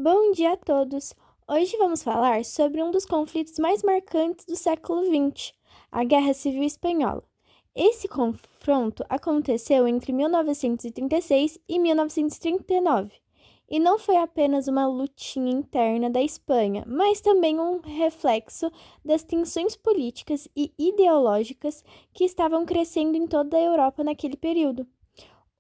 Bom dia a todos! Hoje vamos falar sobre um dos conflitos mais marcantes do século XX, a Guerra Civil Espanhola. Esse confronto aconteceu entre 1936 e 1939, e não foi apenas uma lutinha interna da Espanha, mas também um reflexo das tensões políticas e ideológicas que estavam crescendo em toda a Europa naquele período.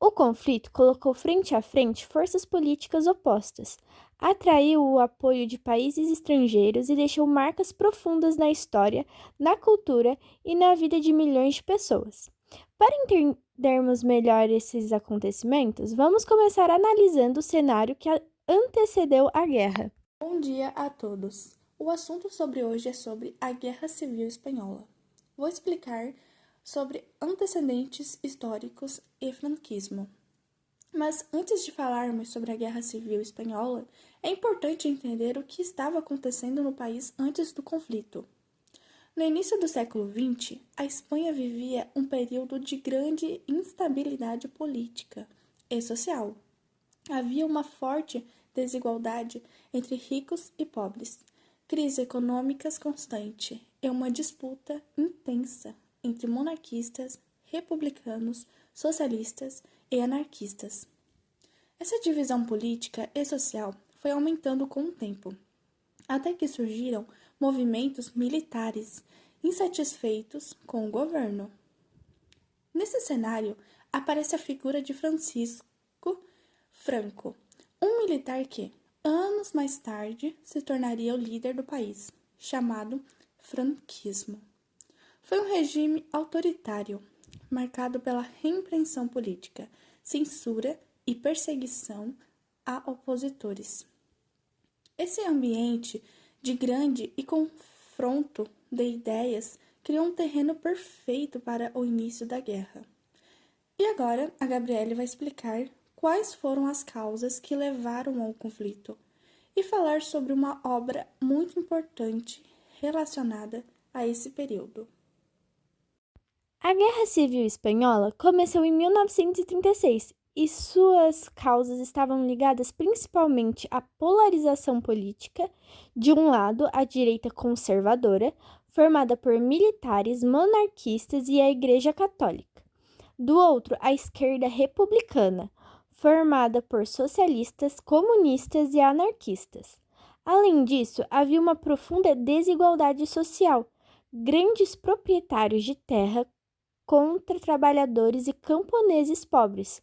O conflito colocou frente a frente forças políticas opostas, atraiu o apoio de países estrangeiros e deixou marcas profundas na história, na cultura e na vida de milhões de pessoas. Para entendermos melhor esses acontecimentos, vamos começar analisando o cenário que antecedeu a guerra. Bom dia a todos! O assunto sobre hoje é sobre a Guerra Civil Espanhola. Vou explicar sobre antecedentes históricos e franquismo. Mas antes de falarmos sobre a Guerra Civil Espanhola, é importante entender o que estava acontecendo no país antes do conflito. No início do século XX, a Espanha vivia um período de grande instabilidade política e social. Havia uma forte desigualdade entre ricos e pobres, crise econômica constante e uma disputa intensa entre monarquistas, republicanos, socialistas e anarquistas. Essa divisão política e social foi aumentando com o tempo, até que surgiram movimentos militares insatisfeitos com o governo. Nesse cenário, aparece a figura de Francisco Franco, um militar que, anos mais tarde, se tornaria o líder do país, chamado franquismo. Foi um regime autoritário, marcado pela repressão política, censura e perseguição a opositores. Esse ambiente de grande e confronto de ideias criou um terreno perfeito para o início da guerra. E agora a Gabriele vai explicar quais foram as causas que levaram ao conflito e falar sobre uma obra muito importante relacionada a esse período. A Guerra Civil Espanhola começou em 1936 e suas causas estavam ligadas principalmente à polarização política, de um lado, a direita conservadora, formada por militares, monarquistas e a Igreja Católica, do outro, a esquerda republicana, formada por socialistas, comunistas e anarquistas. Além disso, havia uma profunda desigualdade social. Grandes proprietários de terra contra trabalhadores e camponeses pobres.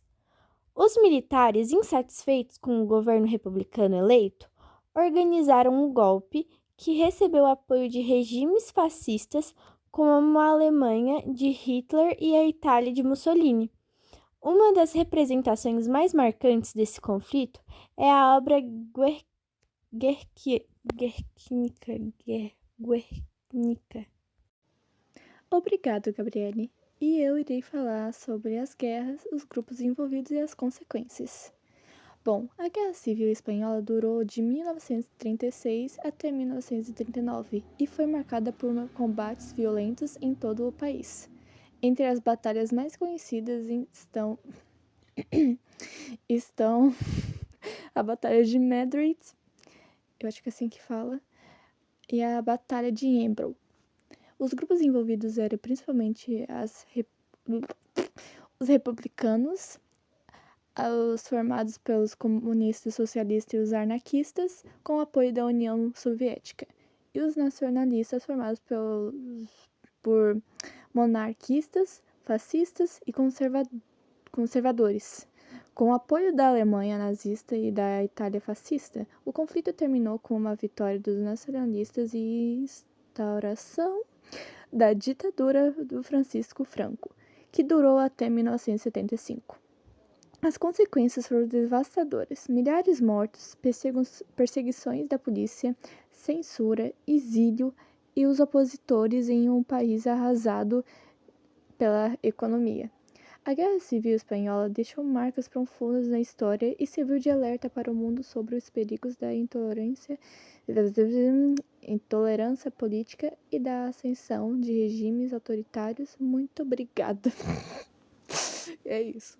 Os militares, insatisfeitos com o governo republicano eleito, organizaram um golpe que recebeu apoio de regimes fascistas como a Alemanha de Hitler e a Itália de Mussolini. Uma das representações mais marcantes desse conflito é a obra Guernica. Obrigado, Gabriele. E eu irei falar sobre as guerras, os grupos envolvidos e as consequências. Bom, a Guerra Civil Espanhola durou de 1936 até 1939 e foi marcada por combates violentos em todo o país. Entre as batalhas mais conhecidas estão a Batalha de Madrid, eu acho que é assim que fala, e a Batalha de Embro. Os grupos envolvidos eram principalmente os republicanos, os formados pelos comunistas, socialistas e os anarquistas, com o apoio da União Soviética, e os nacionalistas formados por monarquistas, fascistas e conservadores. Com o apoio da Alemanha nazista e da Itália fascista, o conflito terminou com uma vitória dos nacionalistas e instauração da ditadura do Francisco Franco, que durou até 1975. As consequências foram devastadoras: milhares mortos, perseguições da polícia, censura, exílio e os opositores em um país arrasado pela economia. A Guerra Civil Espanhola deixou marcas profundas na história e serviu de alerta para o mundo sobre os perigos da intolerância política e da ascensão de regimes autoritários. Muito obrigada. É isso.